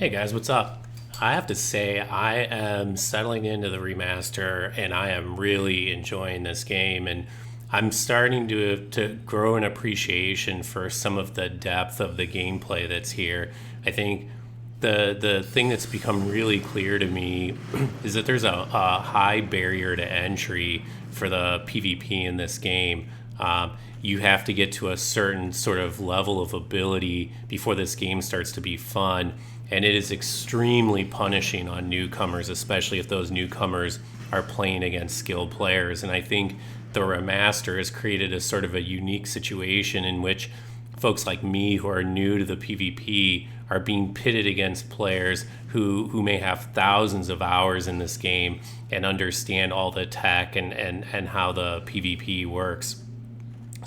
Hey guys, what's up? I have to say, I am settling into the remaster and I am really enjoying this game. And I'm starting to grow an appreciation for some of the depth of the gameplay that's here. I think the thing that's become really clear to me is that there's a high barrier to entry for the PvP in this game. You have to get to a certain sort of level of ability before this game starts to be fun. And it is extremely punishing on newcomers, especially if those newcomers are playing against skilled players. And I think the remaster has created a sort of a unique situation in which folks like me who are new to the PvP are being pitted against players who may have thousands of hours in this game and understand all the tech and how the PvP works.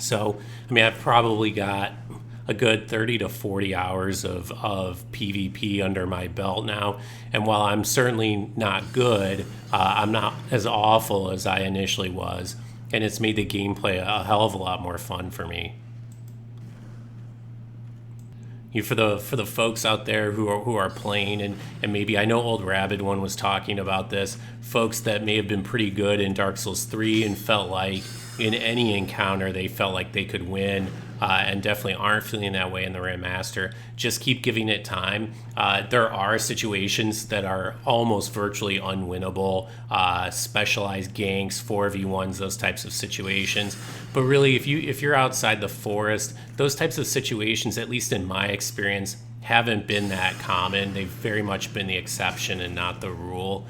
So, I mean, I've probably got a good 30 to 40 hours of PvP under my belt now. And while I'm certainly not good, I'm not as awful as I initially was. And it's made the gameplay a hell of a lot more fun for me. For the folks out there who are playing, and maybe I know Old Rabid One was talking about this, folks that may have been pretty good in Dark Souls 3 and felt like in any encounter they felt like they could win, and definitely aren't feeling that way in the remaster. Just keep giving it time. There are situations that are almost virtually unwinnable, specialized ganks, 4v1s, those types of situations. But really, if you're outside the forest, those types of situations, at least in my experience, haven't been that common. They've very much been the exception and not the rule.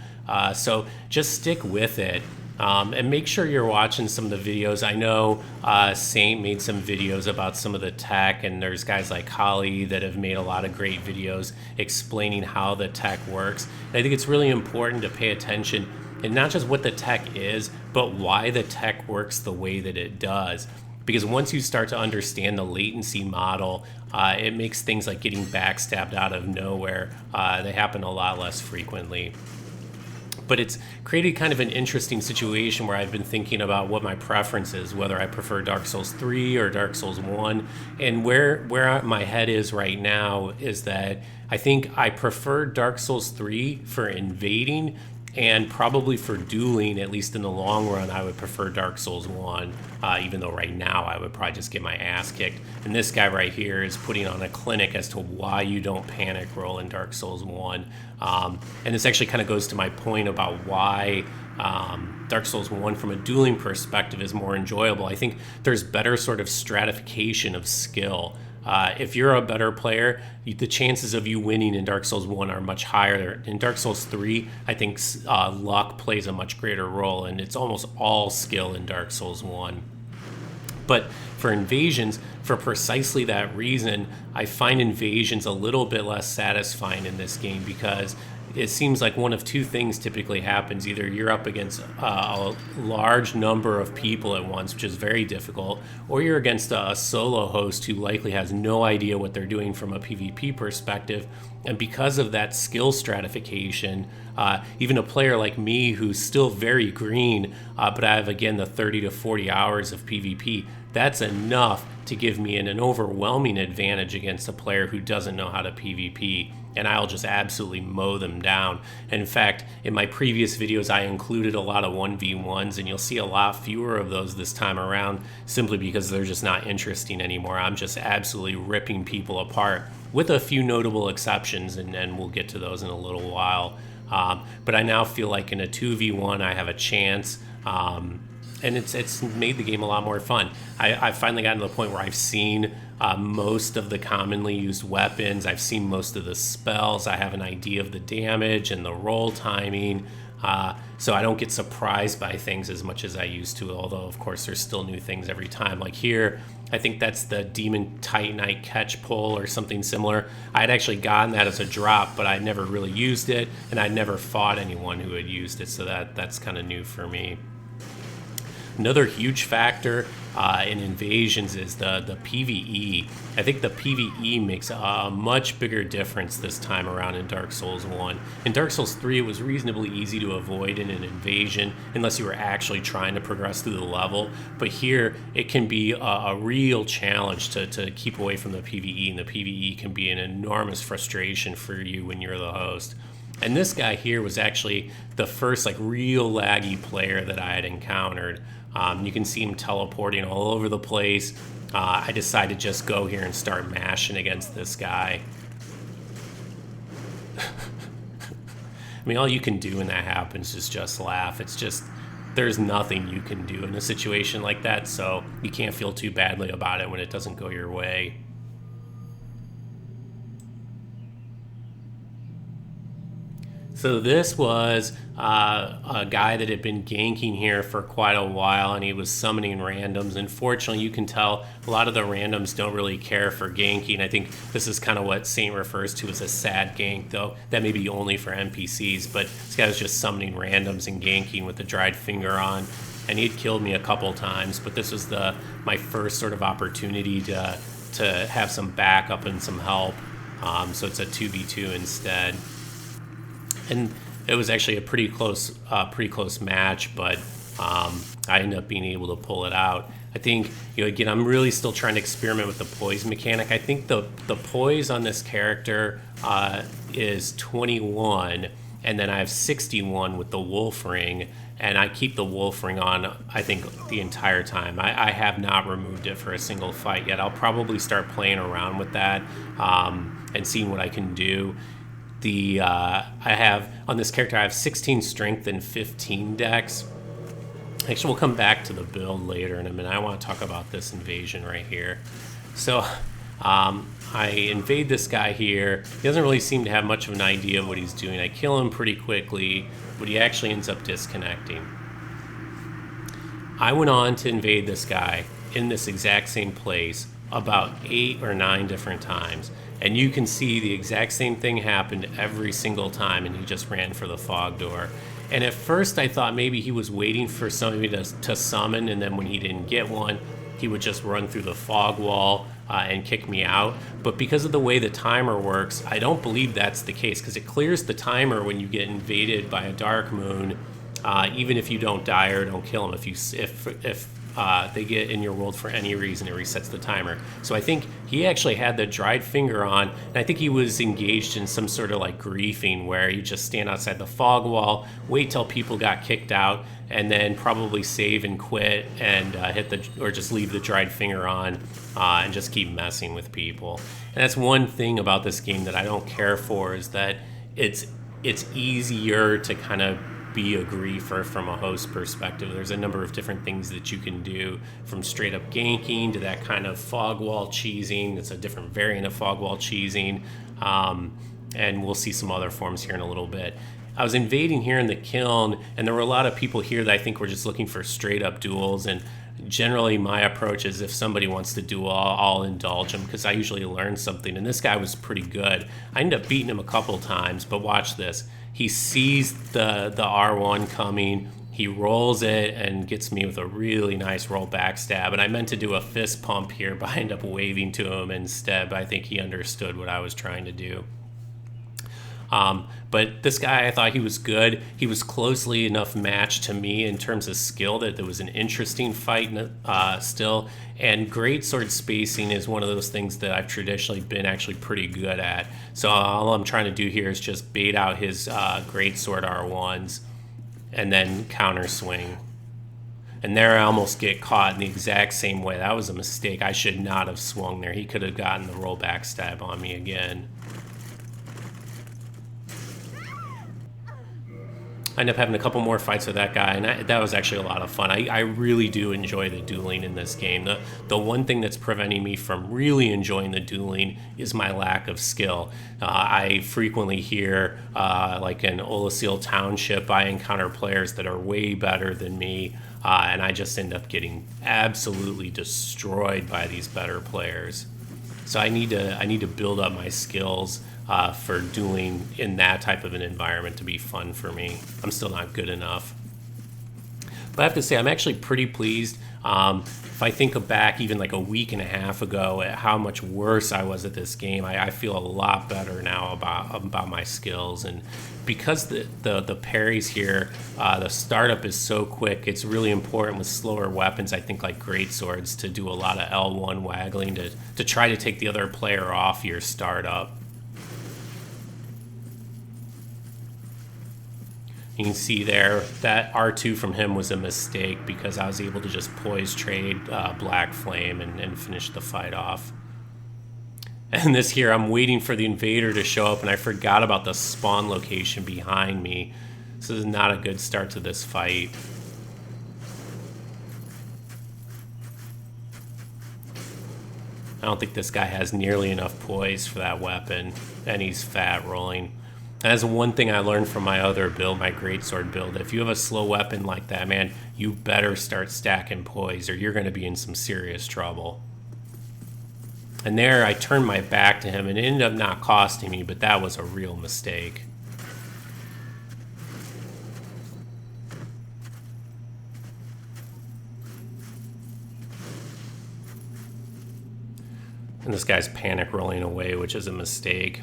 So just stick with it. And make sure you're watching some of the videos. I know Saint made some videos about some of the tech, and there's guys like Holly that have made a lot of great videos explaining how the tech works. And I think it's really important to pay attention, and not just what the tech is, but why the tech works the way that it does. Because once you start to understand the latency model, it makes things like getting backstabbed out of nowhere, they happen a lot less frequently. But it's created kind of an interesting situation where I've been thinking about what my preference is, whether I prefer Dark Souls 3 or Dark Souls 1. And where my head is right now is that I think I prefer Dark Souls 3 for invading, and probably for dueling, at least in the long run, I would prefer Dark Souls 1, even though right now I would probably just get my ass kicked. And this guy right here is putting on a clinic as to why you don't panic roll in Dark Souls 1. And this actually kind of goes to my point about why Dark Souls 1 from a dueling perspective is more enjoyable. I think there's better sort of stratification of skill. If you're a better player, the chances of you winning in Dark Souls 1 are much higher. In Dark Souls 3, I think luck plays a much greater role, and it's almost all skill in Dark Souls 1. But for invasions, for precisely that reason, I find invasions a little bit less satisfying in this game, because it seems like one of two things typically happens. Either you're up against a large number of people at once, which is very difficult, or you're against a solo host who likely has no idea what they're doing from a PvP perspective. And because of that skill stratification, even a player like me who's still very green, but I have, again, the 30 to 40 hours of PvP, that's enough to give me an overwhelming advantage against a player who doesn't know how to PvP, and I'll just absolutely mow them down. And in fact, in my previous videos, I included a lot of 1v1s, and you'll see a lot fewer of those this time around, simply because they're just not interesting anymore. I'm just absolutely ripping people apart, with a few notable exceptions, and we'll get to those in a little while. But I now feel like in a 2v1, I have a chance. And it's made the game a lot more fun. I've finally gotten to the point where I've seen most of the commonly used weapons. I've seen most of the spells. I have an idea of the damage and the roll timing. So I don't get surprised by things as much as I used to, although, of course, there's still new things every time. Like here, I think that's the Demon Titanite catch pull or something similar. I'd actually gotten that as a drop, but I'd never really used it, and I'd never fought anyone who had used it, so that's kind of new for me. Another huge factor in Invasions is the PvE. I think the PvE makes a much bigger difference this time around in Dark Souls 1. In Dark Souls 3, it was reasonably easy to avoid in an invasion unless you were actually trying to progress through the level. But here, it can be a real challenge to keep away from the PvE, and the PvE can be an enormous frustration for you when you're the host. And this guy here was actually the first like real laggy player that I had encountered. You can see him teleporting all over the place. I decided to just go here and start mashing against this guy. I mean, all you can do when that happens is just laugh. It's just, there's nothing you can do in a situation like that, so you can't feel too badly about it when it doesn't go your way. So this was a guy that had been ganking here for quite a while, and he was summoning randoms. Unfortunately, you can tell a lot of the randoms don't really care for ganking. I think this is kind of what Saint refers to as a sad gank, though that may be only for NPCs, but this guy was just summoning randoms and ganking with the dried finger on, and he'd killed me a couple times, but this was my first sort of opportunity to have some backup and some help, so it's a 2v2 instead. And it was actually a pretty close match, but I ended up being able to pull it out. I think, again, I'm really still trying to experiment with the poise mechanic. I think the poise on this character is 21, and then I have 61 with the wolf ring, and I keep the wolf ring on, I think, the entire time. I have not removed it for a single fight yet. I'll probably start playing around with that and seeing what I can do. I have, on this character, I have 16 strength and 15 dex. Actually, we'll come back to the build later in a minute. I want to talk about this invasion right here. So, I invade this guy here. He doesn't really seem to have much of an idea of what he's doing. I kill him pretty quickly, but he actually ends up disconnecting. I went on to invade this guy in this exact same place about 8 or 9 different times. And you can see the exact same thing happened every single time, and he just ran for the fog door. And at first I thought maybe he was waiting for somebody to summon, and then when he didn't get one, he would just run through the fog wall and kick me out. But because of the way the timer works, I don't believe that's the case, because it clears the timer when you get invaded by a dark moon, even if you don't die or don't kill him. If they get in your world for any reason, it resets the timer. So I think he actually had the dried finger on, and I think he was engaged in some sort of like griefing where you just stand outside the fog wall, wait till people got kicked out, and then probably save and quit and or just leave the dried finger on and just keep messing with people. And that's one thing about this game that I don't care for, is that it's easier to kind of be a griefer from a host perspective. There's a number of different things that you can do, from straight up ganking to that kind of fog wall cheesing. It's a different variant of fog wall cheesing, and we'll see some other forms here in a little bit. I was invading here in the kiln, and there were a lot of people here that I think were just looking for straight up duels, and generally my approach is if somebody wants to duel, I'll indulge them, because I usually learn something, and this guy was pretty good. I ended up beating him a couple times, but watch this. He sees the R1 coming, he rolls it and gets me with a really nice roll backstab, and I meant to do a fist pump here, but I ended up waving to him instead. But I think he understood what I was trying to do. But this guy, I thought he was good. He was closely enough matched to me in terms of skill that there was an interesting fight still. And great sword spacing is one of those things that I've traditionally been actually pretty good at. So all I'm trying to do here is just bait out his great sword R1s and then counter swing. And there I almost get caught in the exact same way. That was a mistake. I should not have swung there. He could have gotten the roll backstab on me again. I ended up having a couple more fights with that guy, and that was actually a lot of fun. I really do enjoy the dueling in this game. The one thing that's preventing me from really enjoying the dueling is my lack of skill. I frequently hear, like in Olasil Township, I encounter players that are way better than me, and I just end up getting absolutely destroyed by these better players. So I need to build up my skills for dueling in that type of an environment to be fun for me. I'm still not good enough. But I have to say, I'm actually pretty pleased. If I think back even like a week and a half ago at how much worse I was at this game, I feel a lot better now about my skills. And because the parries here, the startup is so quick, it's really important with slower weapons, I think like greatswords, to do a lot of L1 waggling to try to take the other player off your startup. You can see there that R2 from him was a mistake because I was able to just poise trade Black Flame and finish the fight off. And this here, I'm waiting for the invader to show up, and I forgot about the spawn location behind me. So this is not a good start to this fight. I don't think this guy has nearly enough poise for that weapon, and he's fat rolling. That's one thing I learned from my other build, my greatsword build. If you have a slow weapon like that, man, you better start stacking poise or you're going to be in some serious trouble. And there, I turned my back to him and it ended up not costing me, but that was a real mistake. And this guy's panic rolling away, which is a mistake.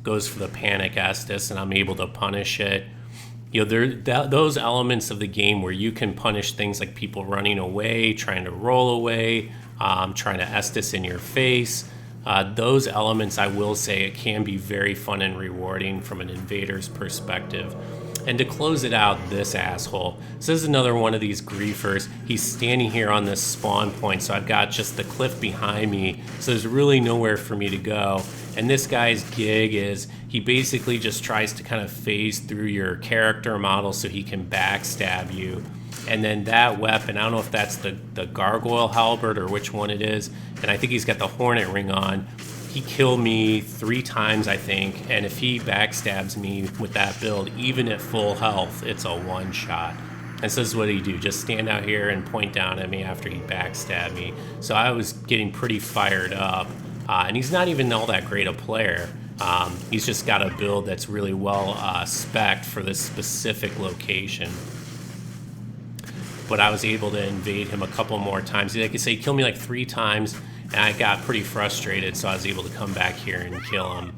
Goes for the panic Estus, and I'm able to punish it. You know, those elements of the game where you can punish things like people running away, trying to roll away, trying to Estus in your face. Those elements, I will say, it can be very fun and rewarding from an invader's perspective. And to close it out, this asshole. So this is another one of these griefers. He's standing here on this spawn point, so I've got just the cliff behind me, so there's really nowhere for me to go. And this guy's gig is he basically just tries to kind of phase through your character model so he can backstab you. And then that weapon, I don't know if that's the gargoyle halberd or which one it is, and I think he's got the hornet ring on. He killed me 3 times, I think, and if he backstabs me with that build, even at full health, it's a one-shot. And so this is what he do, just stand out here and point down at me after he backstabbed me. So I was getting pretty fired up, and he's not even all that great a player. He's just got a build that's really well spec'd for this specific location. But I was able to invade him a couple more times. Like I say, he killed me like 3 times, and I got pretty frustrated, so I was able to come back here and kill him.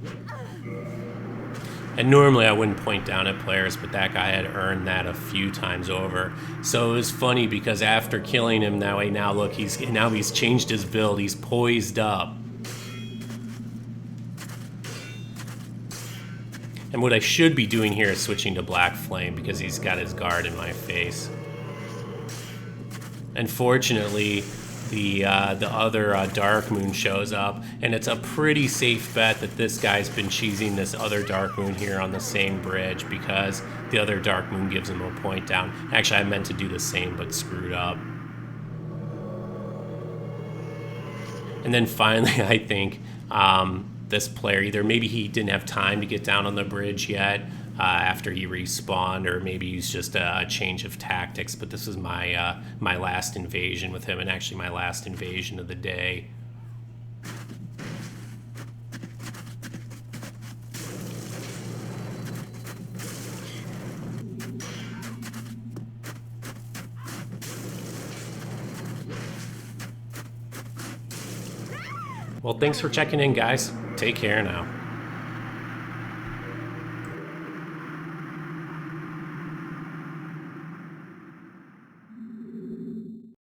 And normally I wouldn't point down at players, but that guy had earned that a few times over. So it was funny because after killing him that way, now look, he's changed his build. He's poised up. And what I should be doing here is switching to Black Flame because he's got his guard in my face. Unfortunately, the other Dark Moon shows up, and it's a pretty safe bet that this guy's been cheesing this other Dark Moon here on the same bridge because the other Dark Moon gives him a point down. Actually, I meant to do the same, but screwed up. And then finally, I think this player, either maybe he didn't have time to get down on the bridge yet after he respawned, or maybe he's just a change of tactics, but this was my my last invasion with him, and actually my last invasion of the day. Well, thanks for checking in, guys. Take care now.